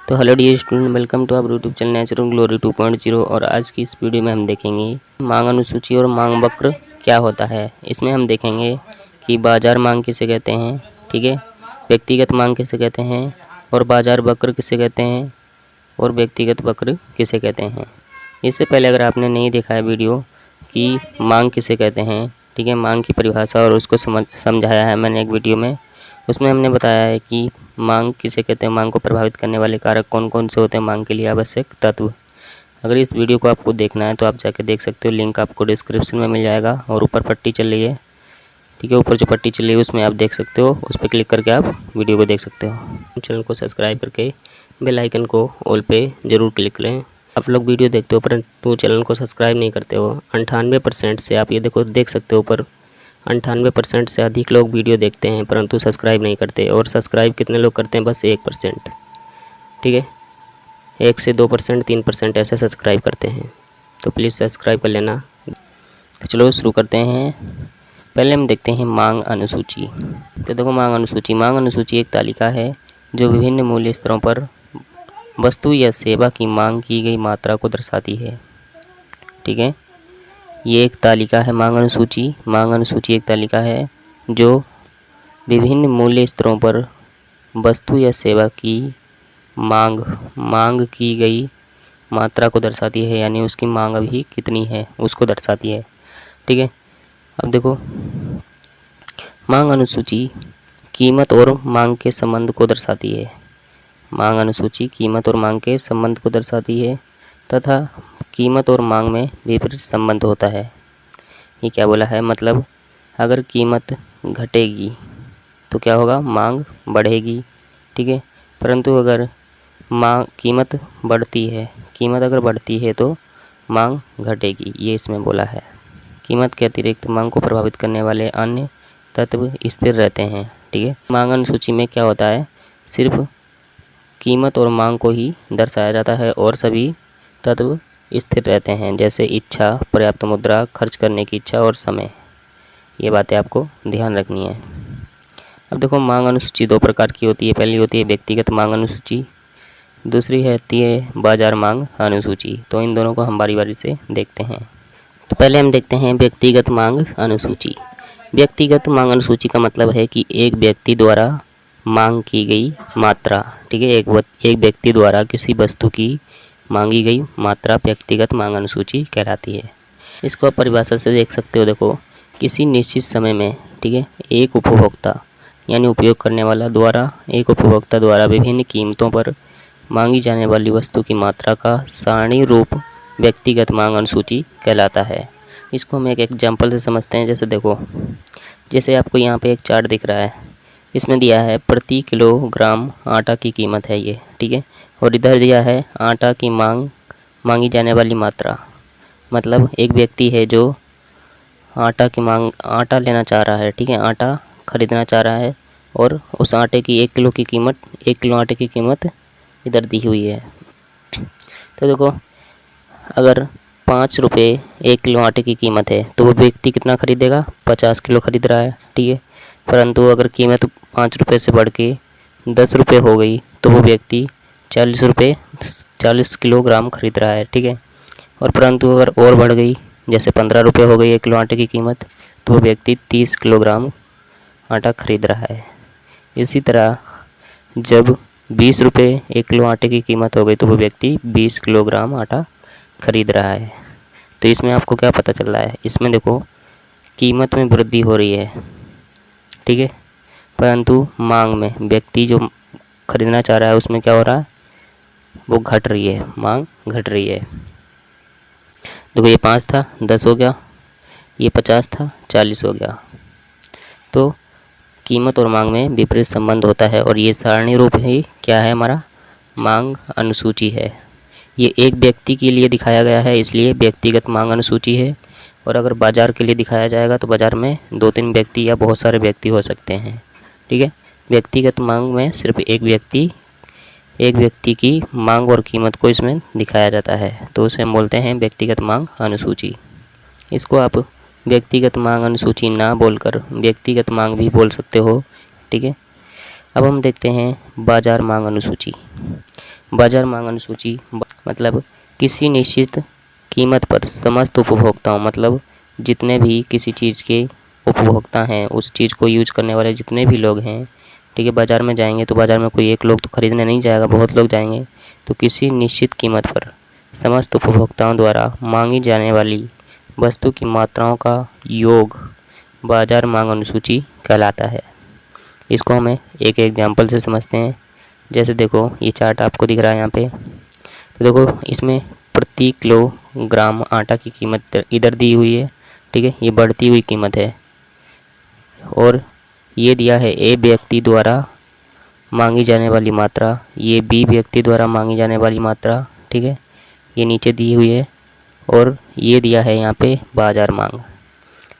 तो hello dear student, welcome to our YouTube channel natural glory 2.0। और आज की इस वीडियो में हम देखेंगे मांग अनुसूची और मांग वक्र क्या होता है। इसमें हम देखेंगे कि बाजार मांग किसे कहते हैं, ठीक है, व्यक्तिगत मांग किसे कहते हैं, और बाजार वक्र किसे कहते हैं, और व्यक्तिगत वक्र किसे कहते हैं। इससे पहले अगर आपने नहीं देखा है वीडियो कि मांग किसे कहते हैं, ठीक है, मांग की परिभाषा और उसको समझाया है मैंने एक वीडियो में। उसमें हमने बताया है कि मांग किसे कहते हैं, मांग को प्रभावित करने वाले कारक कौन कौन से होते हैं, मांग के लिए आवश्यक तत्व। अगर इस वीडियो को आपको देखना है तो आप जाके देख सकते हो, लिंक आपको डिस्क्रिप्शन में मिल जाएगा। और ऊपर पट्टी चल रही है, ठीक है, ऊपर जो पट्टी चल रही है उसमें आप देख सकते हो, उस पर क्लिक करके आप वीडियो को देख सकते हो। चैनल को सब्सक्राइब करके बेल आइकन को ऑल पे ज़रूर क्लिक करें। आप लोग वीडियो देखते हो परंतु चैनल को सब्सक्राइब नहीं करते हो। 98% से आप ये देख सकते हो ऊपर 98% से अधिक लोग वीडियो देखते हैं परंतु सब्सक्राइब नहीं करते। और सब्सक्राइब कितने लोग करते हैं? बस 1%, ठीक है, 1 से 2%, 3% ऐसे सब्सक्राइब करते हैं। तो प्लीज़ सब्सक्राइब कर लेना। तो चलो शुरू करते हैं। पहले हम देखते हैं मांग अनुसूची। तो देखो, मांग अनुसूची एक तालिका है जो विभिन्न मूल्य स्तरों पर वस्तु या सेवा की मांग की गई मात्रा को दर्शाती है, ठीक है। ये एक तालिका है मांग अनुसूची एक तालिका है जो विभिन्न मूल्य स्तरों पर वस्तु या सेवा की मांग की गई मात्रा को दर्शाती है, यानी उसकी मांग अभी कितनी है उसको दर्शाती है, ठीक है। अब देखो, मांग अनुसूची कीमत और मांग के संबंध को दर्शाती है। मांग अनुसूची कीमत और मांग के संबंध को दर्शाती है तथा कीमत और मांग में विपरीत संबंध होता है। ये क्या बोला है? मतलब अगर कीमत घटेगी तो क्या होगा? मांग बढ़ेगी, ठीक है। परंतु अगर कीमत अगर बढ़ती है तो मांग घटेगी, ये इसमें बोला है। कीमत के अतिरिक्त मांग को प्रभावित करने वाले अन्य तत्व स्थिर रहते हैं, ठीक है। मांग अनुसूची में क्या होता है? सिर्फ कीमत और मांग को ही दर्शाया जाता है और सभी तत्व स्थिर रहते हैं, जैसे इच्छा, पर्याप्त मुद्रा, खर्च करने की इच्छा और समय। ये बातें आपको ध्यान रखनी है। अब देखो, मांग अनुसूची 2 प्रकार की होती है। पहली होती है व्यक्तिगत मांग अनुसूची, दूसरी होती है बाजार मांग अनुसूची। तो इन दोनों को हम बारी बारी से देखते हैं। तो पहले हम देखते हैं व्यक्तिगत मांग अनुसूची। व्यक्तिगत मांग अनुसूची का मतलब है कि एक व्यक्ति द्वारा मांग की गई मात्रा, ठीक है, एक व्यक्ति द्वारा किसी वस्तु की मांगी गई मात्रा व्यक्तिगत मांग अनुसूची कहलाती है। इसको आप परिभाषा से देख सकते हो। देखो, किसी निश्चित समय में, ठीक है, एक उपभोक्ता यानी उपयोग करने वाला द्वारा एक उपभोक्ता द्वारा विभिन्न कीमतों पर मांगी जाने वाली वस्तु की मात्रा का सारणी रूप व्यक्तिगत मांग अनुसूची कहलाता है। इसको हम एक एग्जाम्पल से समझते हैं। जैसे देखो, जैसे आपको यहाँ पे एक चार्ट दिख रहा है, इसमें दिया है प्रति किलोग्राम आटा की कीमत है ये, ठीक है, और इधर दिया है आटा की मांगी जाने वाली मात्रा। मतलब एक व्यक्ति है जो आटा लेना चाह रहा है, ठीक है, आटा खरीदना चाह रहा है, और उस आटे की 1 किलो आटे की कीमत इधर दी हुई है। तो देखो, अगर 5 रुपये 1 किलो आटे की कीमत है तो वो व्यक्ति कितना खरीदेगा? 50 किलो खरीद रहा है, ठीक है। परंतु अगर कीमत 5 रुपये से बढ़ के 10 रुपये हो गई तो वो व्यक्ति 40 किलोग्राम खरीद रहा है, ठीक है। और परंतु अगर और बढ़ गई, जैसे 15 रुपये हो गई 1 किलो आटे की कीमत, तो वो व्यक्ति 30 किलोग्राम आटा खरीद रहा है। इसी तरह जब 20 रुपये 1 किलो आटे की कीमत हो गई तो वो व्यक्ति 20 किलोग्राम आटा खरीद रहा है। तो इसमें आपको क्या पता चल रहा है? इसमें देखो, कीमत में वृद्धि हो रही है, ठीक है, परंतु मांग में व्यक्ति जो खरीदना चाह रहा है उसमें क्या हो रहा है? वो घट रही है, मांग घट रही है। देखो, ये 5 था, 10 हो गया, ये 50 था, 40 हो गया। तो कीमत और मांग में विपरीत संबंध होता है और ये सारणी रूप ही क्या है? हमारा मांग अनुसूची है। ये एक व्यक्ति के लिए दिखाया गया है, इसलिए व्यक्तिगत मांग अनुसूची है। और अगर बाजार के लिए दिखाया जाएगा तो बाजार में 2-3 व्यक्ति या बहुत सारे व्यक्ति हो सकते हैं, ठीक है। व्यक्तिगत मांग में सिर्फ एक व्यक्ति की मांग और कीमत को इसमें दिखाया जाता है, तो उसे हम बोलते हैं व्यक्तिगत मांग अनुसूची। इसको आप व्यक्तिगत मांग अनुसूची ना बोलकर व्यक्तिगत मांग भी बोल सकते हो, ठीक है। अब हम देखते हैं बाजार मांग अनुसूची। बाजार मांग अनुसूची मतलब किसी निश्चित कीमत पर समस्त उपभोक्ताओं मतलब जितने भी किसी चीज़ के उपभोक्ता हैं, उस चीज़ को यूज करने वाले जितने भी लोग हैं, ठीक है, बाज़ार में जाएंगे तो बाज़ार में कोई एक लोग तो खरीदने नहीं जाएगा, बहुत लोग जाएंगे। तो किसी निश्चित कीमत पर समस्त उपभोक्ताओं द्वारा मांगी जाने वाली वस्तु की मात्राओं का योग बाजार मांग अनुसूची कहलाता है। इसको हमें एक एग्जाम्पल से समझते हैं। जैसे देखो ये चार्ट आपको दिख रहा है यहाँ पे, तो देखो इसमें प्रति किलोग्राम आटा की कीमत इधर दी हुई है, ठीक है, ये बढ़ती हुई कीमत है। और ये दिया है ए व्यक्ति द्वारा मांगी जाने वाली मात्रा, ये बी व्यक्ति द्वारा मांगी जाने वाली मात्रा, ठीक है, ये नीचे दी हुई है। और ये दिया है यहाँ पे बाजार मांग।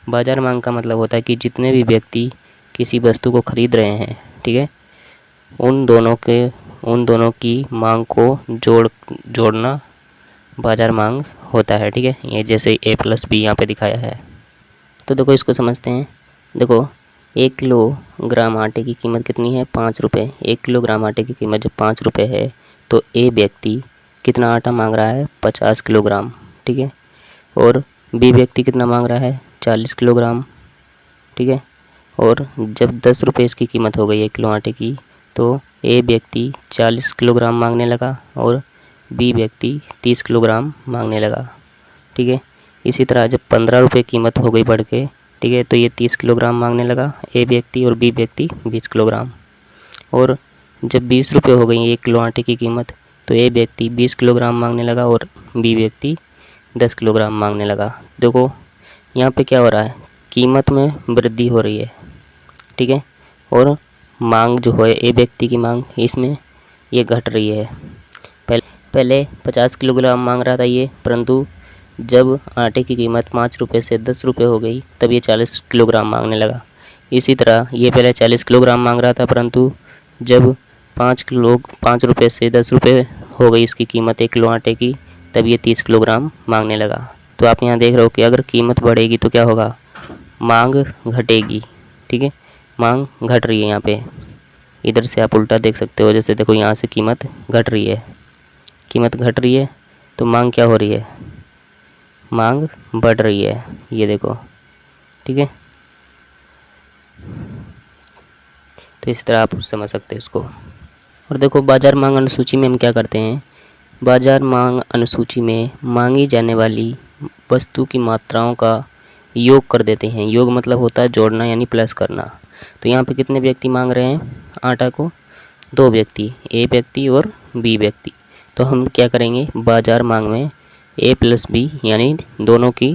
बाजार मांग का मतलब होता है कि जितने भी व्यक्ति किसी वस्तु को खरीद रहे हैं, ठीक है, उन दोनों की मांग को जोड़ना बाजार मांग होता है, ठीक है। ये जैसे ए प्लस बी यहाँ पे दिखाया है। तो देखो इसको समझते हैं। देखो 1 किलोग्राम आटे की कीमत कितनी है? 5 रुपये। 1 किलोग्राम आटे की कीमत जब 5 रुपये है तो ए व्यक्ति कितना आटा मांग रहा है? 50 किलोग्राम, ठीक है। और बी व्यक्ति कितना मांग रहा है? 40 किलोग्राम, ठीक है। और जब 10 रुपये इसकी कीमत हो गई 1 किलो आटे की, तो ए व्यक्ति 40 किलोग्राम मांगने लगा और बी व्यक्ति 30 किलोग्राम मांगने लगा, ठीक है। इसी तरह जब 15 रुपये कीमत हो गई बढ़ के, ठीक है, तो ये 30 किलोग्राम मांगने लगा ए व्यक्ति और बी व्यक्ति 20 किलोग्राम। और जब 20 रुपये हो गई 1 किलो आटे की कीमत, तो ए व्यक्ति 20 किलोग्राम मांगने लगा और बी व्यक्ति 10 किलोग्राम मांगने लगा। देखो यहाँ पे क्या हो रहा है, कीमत में वृद्धि हो रही है, ठीक है। और मांग जो है ए व्यक्ति की मांग, इसमें ये घट रही है। पहले 50 किलोग्राम मांग रहा था ये, परंतु जब आटे की कीमत 5 रुपये से 10 रुपये हो गई तब ये 40 किलोग्राम मांगने लगा। इसी तरह ये पहले 40 किलोग्राम मांग रहा था, परंतु जब 5 रुपये से 10 रुपये हो गई इसकी कीमत 1 किलो आटे की, तब ये 30 किलोग्राम मांगने लगा। तो आप यहाँ देख रहे हो कि अगर कीमत बढ़ेगी तो क्या होगा, मांग घटेगी, ठीक है। मांग घट रही है यहाँ पे, इधर से आप उल्टा देख सकते हो। जैसे देखो यहाँ से कीमत घट रही है, कीमत घट रही है तो मांग क्या हो रही है, मांग बढ़ रही है, ये देखो, ठीक है। तो इस तरह आप समझ सकते हैं इसको। और देखो बाजार मांग अनुसूची में हम क्या करते हैं, बाजार मांग अनुसूची में मांगी जाने वाली वस्तु की मात्राओं का योग कर देते हैं। योग मतलब होता है जोड़ना यानी प्लस करना। तो यहाँ पे कितने व्यक्ति मांग रहे हैं आटा को? 2 व्यक्ति, ए व्यक्ति और बी व्यक्ति। तो हम क्या करेंगे, बाजार मांग में ए प्लस बी यानी दोनों की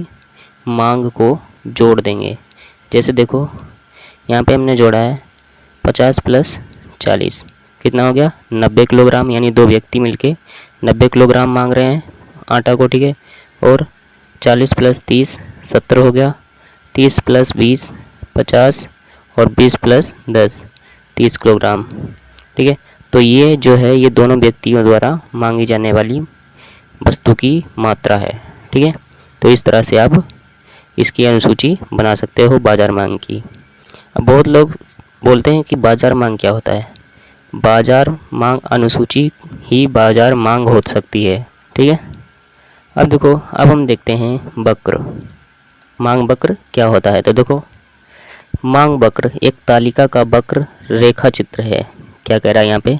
मांग को जोड़ देंगे। जैसे देखो यहाँ पे हमने जोड़ा है 50 प्लस 40, कितना हो गया? 90 किलोग्राम, यानी 2 व्यक्ति मिलके 90 किलोग्राम मांग रहे हैं आटा को, ठीक है। और 40 प्लस 30 70 हो गया, 30 प्लस 20 50 और 20 प्लस 10 30 किलोग्राम, ठीक है। तो ये जो है ये दोनों व्यक्तियों द्वारा मांगी जाने वाली वस्तु की मात्रा है, ठीक है। तो इस तरह से आप इसकी अनुसूची बना सकते हो बाजार मांग की। अब बहुत लोग बोलते हैं कि बाजार मांग क्या होता है? बाजार मांग अनुसूची ही बाजार मांग हो सकती है, ठीक है। अब देखो, अब हम देखते हैं वक्र। मांग वक्र क्या होता है? तो देखो मांग वक्र एक तालिका का वक्र रेखा चित्र है। क्या कह रहा है यहाँ पे,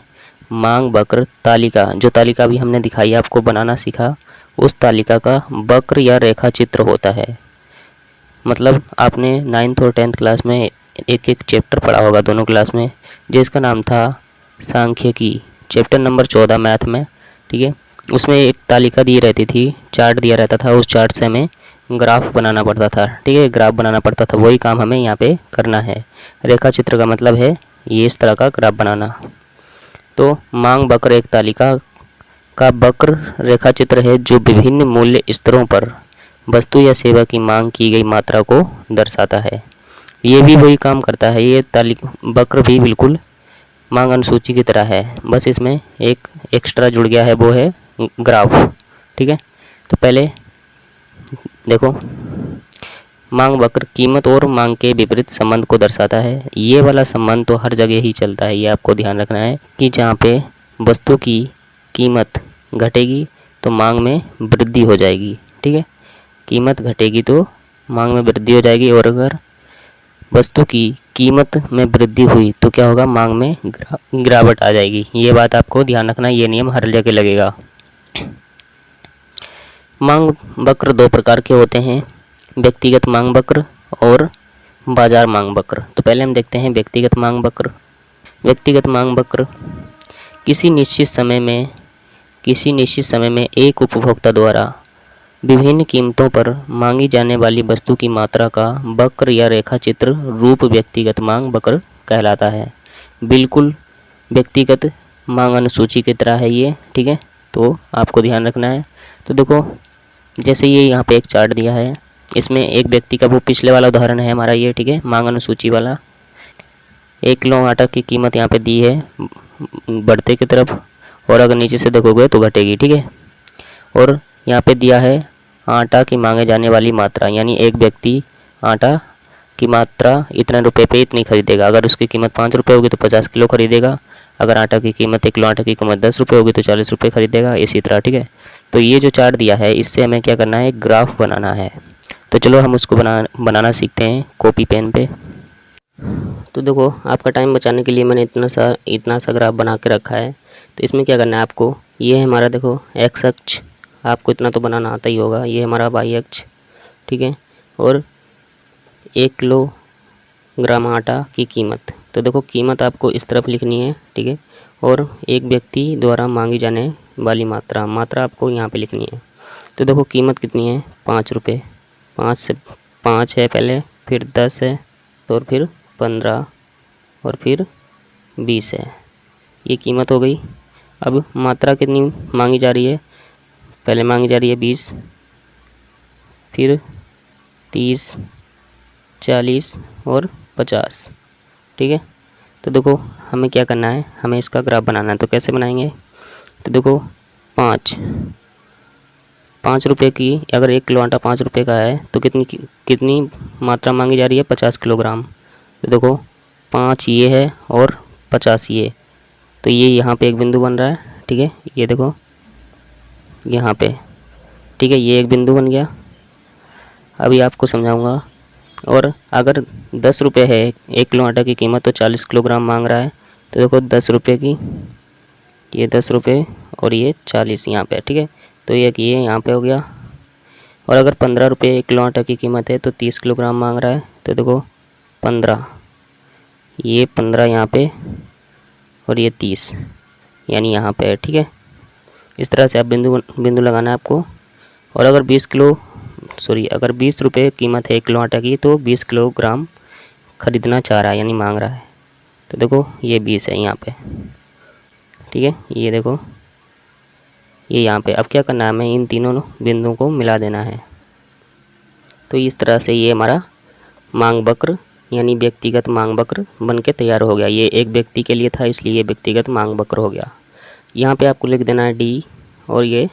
मांग वक्र तालिका, जो तालिका भी हमने दिखाई आपको बनाना सीखा, उस तालिका का वक्र या रेखा चित्र होता है। मतलब आपने 9th और 10th क्लास में एक चैप्टर पढ़ा होगा दोनों क्लास में, जिसका नाम था सांख्यिकी, चैप्टर नंबर 14 मैथ में, ठीक है। उसमें एक तालिका दी रहती थी, चार्ट दिया रहता था, उस चार्ट से हमें ग्राफ बनाना पड़ता था, ठीक है, ग्राफ बनाना पड़ता था। वही काम हमें यहाँ पे करना है। रेखा चित्र का मतलब है ये इस तरह का ग्राफ बनाना। तो मांग वक्र एक तालिका का वक्र रेखा चित्र है जो विभिन्न मूल्य स्तरों पर वस्तु या सेवा की मांग की गई मात्रा को दर्शाता है। ये भी वही काम करता है, ये तालिका वक्र भी बिल्कुल मांग अनुसूची की तरह है, बस इसमें एक एक्स्ट्रा जुड़ गया है, वो है ग्राफ, ठीक है। तो पहले देखो, मांग वक्र कीमत और मांग के विपरीत संबंध को दर्शाता है। ये वाला संबंध तो हर जगह ही चलता है, ये आपको ध्यान रखना है कि जहाँ पे वस्तु की कीमत घटेगी तो मांग में वृद्धि हो जाएगी। ठीक है, कीमत घटेगी तो मांग में वृद्धि हो जाएगी, और अगर वस्तु की कीमत में वृद्धि हुई तो क्या होगा, मांग में गिरावट आ जाएगी। ये बात आपको ध्यान रखना, ये नियम हर जगह लगेगा। मांग वक्र दो प्रकार के होते हैं, व्यक्तिगत मांग वक्र और बाजार मांग वक्र। तो पहले हम देखते हैं व्यक्तिगत मांग वक्र। व्यक्तिगत मांग वक्र किसी निश्चित समय में एक उपभोक्ता द्वारा विभिन्न कीमतों पर मांगी जाने वाली वस्तु की मात्रा का वक्र या रेखा चित्र रूप व्यक्तिगत मांग वक्र कहलाता है। बिल्कुल व्यक्तिगत मांग अनुसूची की तरह है ये। ठीक है, तो आपको ध्यान रखना है। तो देखो, जैसे ये यहाँ पे एक चार्ट दिया है, इसमें एक व्यक्ति का, वो पिछले वाला उदाहरण है हमारा ये। ठीक है, मांग अनुसूची वाला। 1 किलो आटा की कीमत यहाँ पे दी है बढ़ते की तरफ, और अगर नीचे से देखोगे तो घटेगी। ठीक है, और यहाँ पे दिया है आटा की मांगे जाने वाली मात्रा, यानी एक व्यक्ति आटा की मात्रा इतने रुपए पे इतनी खरीदेगा। अगर उसकी कीमत 5 रुपये होगी तो 50 किलो खरीदेगा। अगर आटा की कीमत 1 किलो आटा की कीमत 10 रुपये होगी तो 40 रुपये खरीदेगा, इसी तरह। ठीक है, तो ये जो चार्ट दिया है, इससे हमें क्या करना है, ग्राफ बनाना है। तो चलो हम उसको बनाना सीखते हैं कॉपी पेन पे। तो देखो, आपका टाइम बचाने के लिए मैंने इतना सा ग्राफ बना के रखा है। तो इसमें क्या करना है आपको, ये है हमारा, देखो एक्स अक्ष, आपको इतना तो बनाना आता ही होगा। ये हमारा वाई अक्ष। ठीक है, और 1 किलोग्राम आटा की कीमत। तो देखो, कीमत आपको इस तरफ लिखनी है। ठीक है, और एक व्यक्ति द्वारा मांगी जाने वाली मात्रा आपको यहाँ पे लिखनी है। तो देखो, कीमत कितनी है, 5 रुपये। 5 है पहले, फिर 10 है, और फिर 15, और फिर 20 है। ये कीमत हो गई। अब मात्रा कितनी मांगी जा रही है, पहले मांगी जा रही है 20, फिर 30, 40 और 50। ठीक है, तो देखो हमें क्या करना है, हमें इसका ग्राफ बनाना है। तो कैसे बनाएंगे, तो देखो 5 रुपये की, अगर 1 किलो आटा 5 रुपये का है तो कितनी मात्रा मांगी जा रही है, 50 किलोग्राम। तो देखो 5 ये है और 50 ये, तो ये यहाँ पे एक बिंदु बन रहा है। ठीक है, ये देखो यहाँ पे। ठीक है, ये एक बिंदु बन गया। अभी आपको समझाऊंगा। और अगर 10 रुपये है 1 किलो आटा की कीमत, तो 40 किलोग्राम मांग रहा है। तो देखो 10 रुपये की, ये 10 रुपये और ये 40 यहाँ पे। ठीक है, तो ये यहाँ पे हो गया। और अगर 15 रुपये 1 किलो आटा की कीमत है तो 30 किलोग्राम मांग रहा है। तो देखो 15, ये 15 यहाँ पे, और ये 30 यानी यहाँ पे है। ठीक है, इस तरह से आप बिंदु लगाना है आपको। और अगर 20 रुपये कीमत है 1 किलो आटा की, तो 20 किलोग्राम खरीदना चाह रहा है, यानी मांग रहा है। तो देखो ये 20 है यहाँ पे। ठीक है, ये देखो ये यहाँ पे। अब क्या करना है, हमें इन तीनों बिंदुओं को मिला देना है। तो इस तरह से ये हमारा मांग वक्र यानी व्यक्तिगत मांग वक्र बन के तैयार हो गया। ये एक व्यक्ति के लिए था, इसलिए ये व्यक्तिगत मांग वक्र हो गया। यहाँ पे आपको लिख देना है डी, और ये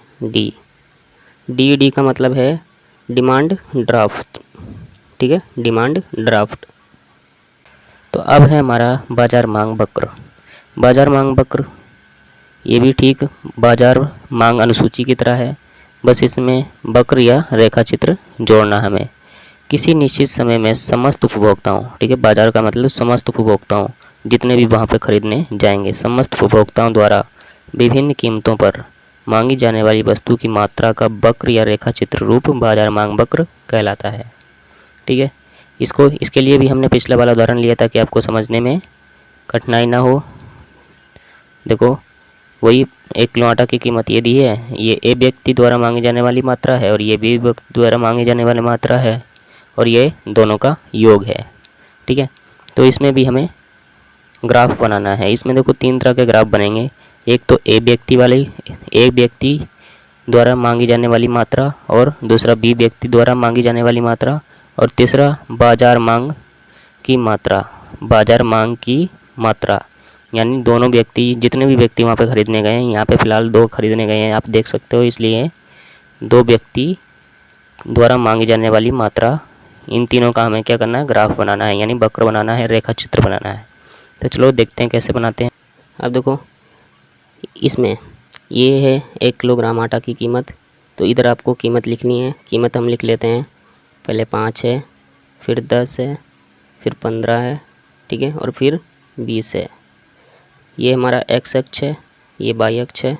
डी का मतलब है डिमांड ड्राफ्ट। ठीक है, डिमांड ड्राफ्ट। तो अब है हमारा बाजार मांग वक्र। बाजार मांग वक्र ये भी ठीक बाजार मांग अनुसूची की तरह है, बस इसमें वक्र या रेखा चित्र जोड़ना हमें। किसी निश्चित समय में समस्त उपभोक्ताओं, ठीक है, बाजार का मतलब समस्त उपभोक्ताओं, जितने भी वहाँ पे खरीदने जाएंगे, समस्त उपभोक्ताओं द्वारा विभिन्न कीमतों पर मांगी जाने वाली वस्तु की मात्रा का वक्र या रेखा चित्र रूप बाजार मांग वक्र कहलाता है। ठीक है, इसके लिए भी हमने पिछला वाला उदाहरण लिया था कि आपको समझने में कठिनाई ना हो। देखो वही 1 किलो आटा की कीमत ये दी है, ये ए व्यक्ति द्वारा मांगी जाने वाली मात्रा है, और ये बी व्यक्ति द्वारा मांगी जाने वाली मात्रा है, और ये दोनों का योग है। ठीक है, तो इसमें भी हमें ग्राफ बनाना है। इसमें देखो 3 तरह के ग्राफ बनेंगे। एक तो ए व्यक्ति द्वारा मांगी जाने वाली मात्रा, और दूसरा बी व्यक्ति द्वारा मांगी जाने वाली मात्रा, और तीसरा बाजार मांग की मात्रा, यानी दोनों व्यक्ति, जितने भी व्यक्ति वहाँ पे खरीदने गए हैं, यहाँ पे फ़िलहाल 2 खरीदने गए हैं, आप देख सकते हो, इसलिए 2 व्यक्ति द्वारा मांगी जाने वाली मात्रा, इन तीनों का हमें क्या करना है, ग्राफ बनाना है, यानी वक्र बनाना है, रेखा चित्र बनाना है। तो चलो देखते हैं कैसे बनाते हैं। अब देखो इसमें ये है 1 किलोग्राम आटा की कीमत। तो इधर आपको कीमत लिखनी है। कीमत हम लिख लेते हैं। पहले 5 है, फिर 10 है, फिर 15 है, ठीक है, और फिर 20 है। ये हमारा एक्स अक्ष है, ये वाई अक्ष है,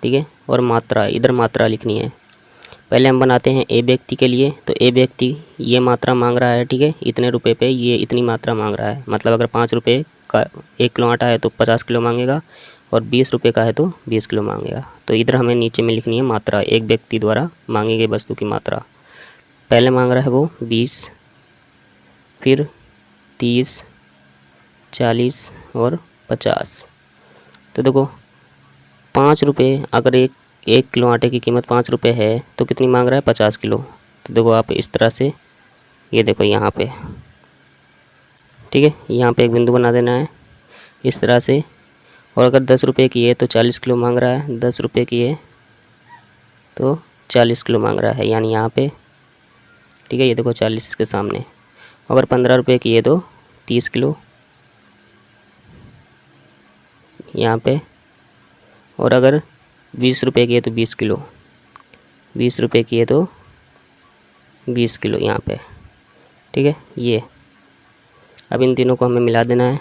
ठीक है। और मात्रा, इधर मात्रा लिखनी है। पहले हम बनाते हैं ए व्यक्ति के लिए। तो ए व्यक्ति ये मात्रा मांग रहा है, ठीक है, इतने रुपए पे ये इतनी मात्रा मांग रहा है। मतलब अगर 5 रुपये का 1 किलो आटा है तो 50 किलो मांगेगा, और 20 रुपये का है तो 20 किलो मांगेगा। तो इधर हमें नीचे में लिखनी है मात्रा, एक व्यक्ति द्वारा मांगी गई वस्तु की मात्रा। पहले मांग रहा है वो 20, फिर 30, 40 और 50। तो देखो 5 रुपये, अगर एक किलो आटे की कीमत 5 रुपये है तो कितनी मांग रहा है? 50 किलो। तो देखो आप इस तरह से, ये देखो यहाँ पे, ठीक है, यहाँ पे एक बिंदु बना देना है इस तरह से। और अगर 10 रुपये की है तो 40 किलो मांग रहा है, 10 रुपये की है तो 40 किलो मांग रहा है, यानी यहाँ पे, ठीक है, ये देखो 40 के सामने। अगर 15 रुपये की है तो 30 किलो यहाँ पे। और अगर 20 रुपये की है तो 20 किलो, 20 रुपये की है तो 20 किलो यहाँ पे, ठीक है। ये अब इन तीनों को हमें मिला देना है,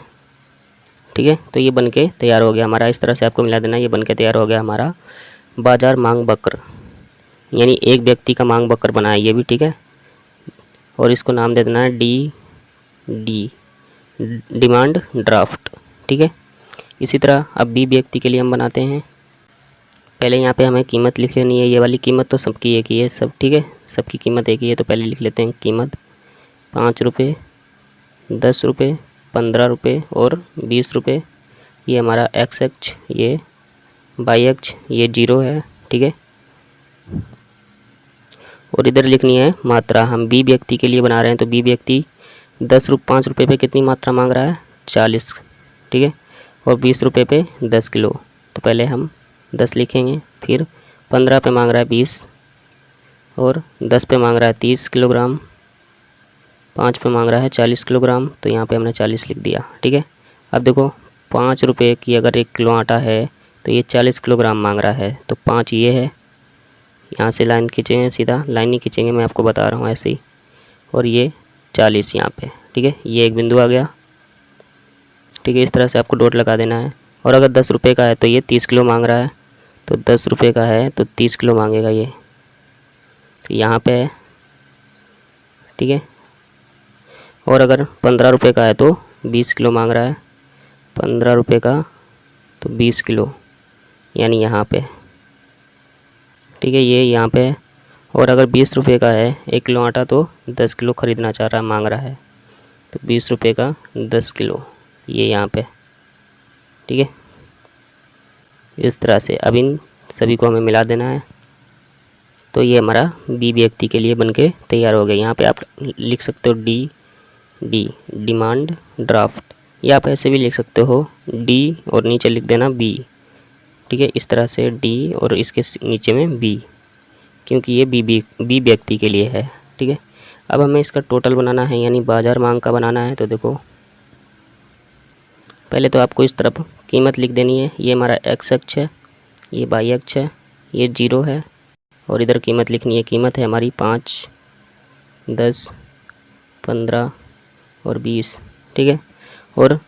ठीक है। तो ये बनके तैयार हो गया हमारा। इस तरह से आपको मिला देना है। ये बनके तैयार हो गया हमारा बाजार मांग वक्र, यानी एक व्यक्ति का मांग वक्र बना है ये भी, ठीक है। और इसको नाम दे देना है डी, डिमांड ड्राफ्ट, ठीक है। इसी तरह अब बी व्यक्ति के लिए हम बनाते हैं। पहले यहाँ पे हमें कीमत लिख लेनी है। ये वाली कीमत तो सबकी एक ही है, सब, ठीक है, सबकी कीमत एक ही है। तो पहले लिख लेते हैं कीमत 5 रुपये, 10 रुपये, 15 रुपये और 20 रुपये। ये हमारा एक्स अक्ष, ये वाई अक्ष, ये 0 है, ठीक है। और इधर लिखनी है मात्रा। हम बी व्यक्ति के लिए बना रहे हैं। तो बी व्यक्ति 5 रुपये पे कितनी मात्रा मांग रहा है? 40, ठीक है। और 20 रुपये पे 10 किलो। तो पहले हम 10 लिखेंगे, फिर 15 पे मांग रहा है 20, और 10 पे मांग रहा है 30 किलोग्राम, 5 पे मांग रहा है 40 किलोग्राम। तो यहाँ पे हमने 40 लिख दिया, ठीक है। अब देखो 5 रुपये की अगर 1 किलो आटा है तो ये 40 किलोग्राम मांग रहा है। तो 5 ये है, यहाँ से लाइन खींचेंगे, सीधा लाइन नहीं खींचेंगे, मैं आपको बता रहा हूँ ऐसे ही। और ये 40 यहाँ पे, ठीक है, ये एक बिंदु आ गया, ठीक है। इस तरह से आपको डॉट लगा देना है। और अगर 10 रुपये का है तो ये 30 किलो मांग रहा है। तो 10 रुपये का है तो 30 किलो मांगेगा ये, तो यहाँ पे है, ठीक है। और अगर 15 रुपये का है तो 20 किलो मांग रहा है। 15 रुपये का तो 20 किलो, यानी यहाँ पे, ठीक है, ये यहाँ पे है। और अगर 20 रुपये का है 1 किलो आटा तो 10 किलो ख़रीदना चाह रहा है, मांग रहा है। तो 20 रुपये का 10 किलो, ये यहाँ पे, ठीक है। इस तरह से अब इन सभी को हमें मिला देना है। तो ये हमारा बी व्यक्ति के लिए बनके तैयार हो गया। यहाँ पे आप लिख सकते हो डी डिमांड ड्राफ्ट, या आप ऐसे भी लिख सकते हो डी और नीचे लिख देना बी, ठीक है। इस तरह से डी और इसके नीचे में बी, क्योंकि ये बी व्यक्ति के लिए है, ठीक है। अब हमें इसका टोटल बनाना है, यानी बाजार मांग का बनाना है। तो देखो पहले तो आपको इस तरफ कीमत लिख देनी है। ये हमारा एक्स अक्ष है, ये वाई अक्ष है, ये 0 है। और इधर कीमत लिखनी है। कीमत है हमारी 5, 10, 15 और 20, ठीक है। और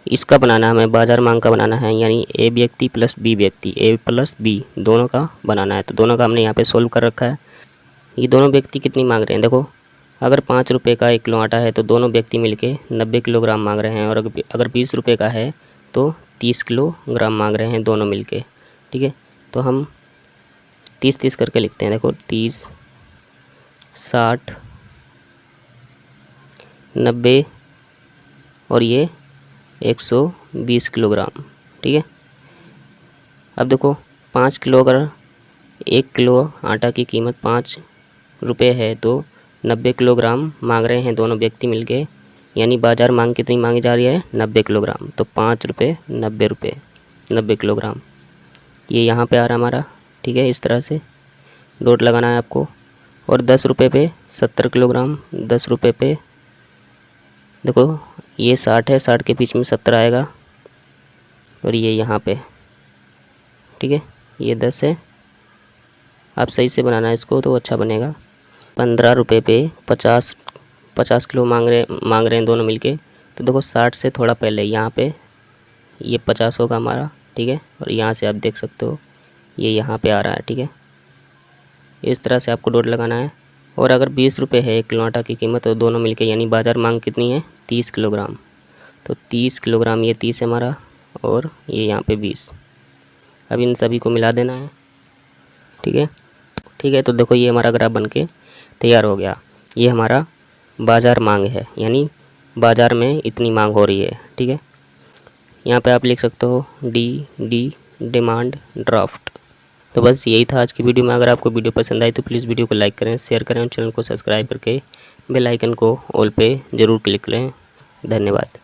इसका बनाना हमें बाजार मांग का बनाना है, यानी ए व्यक्ति प्लस बी व्यक्ति, ए प्लस बी दोनों का बनाना है। तो दोनों का हमने यहाँ पे सोल्व कर रखा है। ये दोनों व्यक्ति कितनी मांग रहे हैं देखो, अगर 5 रुपये का 1 किलो आटा है तो दोनों व्यक्ति मिलके 90 किलोग्राम मांग रहे हैं। और अगर 20 रुपये का है तो 30 किलोग्राम मांग रहे हैं दोनों मिलके, ठीक है। तो हम 30-30 करके लिखते हैं। देखो 30, 60, 90 और ये 120 किलोग्राम, ठीक है। अब देखो 5 किलो, अगर 1 किलो आटा की कीमत 5 रुपये है तो 90 किलोग्राम मांग रहे हैं दोनों व्यक्ति मिलके, यानी बाजार मांग कितनी मांगी जा रही है? 90 किलोग्राम। तो 5 रुपये 90 रुपये, 90 किलोग्राम, ये यहाँ पे आ रहा हमारा, ठीक है। इस तरह से डॉट लगाना है आपको। और 10 रुपये पे 70 किलोग्राम, 10 रुपये पे देखो ये 60 है, 60 के बीच में 70 आएगा, और ये यहाँ पे, ठीक है, ये 10 है। आप सही से बनाना है इसको तो अच्छा बनेगा। 15 रुपये पे 50 किलो मांग रहे हैं दोनों मिलके। तो देखो 60 से थोड़ा पहले यहाँ पे ये 50 होगा हमारा, ठीक है। और यहाँ से आप देख सकते हो ये यहाँ पे आ रहा है, ठीक है। इस तरह से आपको डॉट लगाना है। और अगर 20 रुपये है 1 किलो आटा की कीमत, तो दोनों मिलके यानी बाज़ार मांग कितनी है 30 किलोग्राम। तो 30 किलोग्राम, ये 30 है हमारा और ये यहाँ पे 20। अब इन सभी को मिला देना है, ठीक है। ठीक है, तो देखो ये हमारा ग्राफ बन के तैयार हो गया। ये हमारा बाज़ार मांग है, यानी बाज़ार में इतनी मांग हो रही है, ठीक है। यहाँ पे आप लिख सकते हो डी डिमांड ड्राफ्ट। तो बस यही था आज की वीडियो में। अगर आपको वीडियो पसंद आई तो प्लीज़ वीडियो को लाइक करें, शेयर करें और चैनल को सब्सक्राइब करके बेल आइकन को ऑल पे ज़रूर क्लिक करें। धन्यवाद।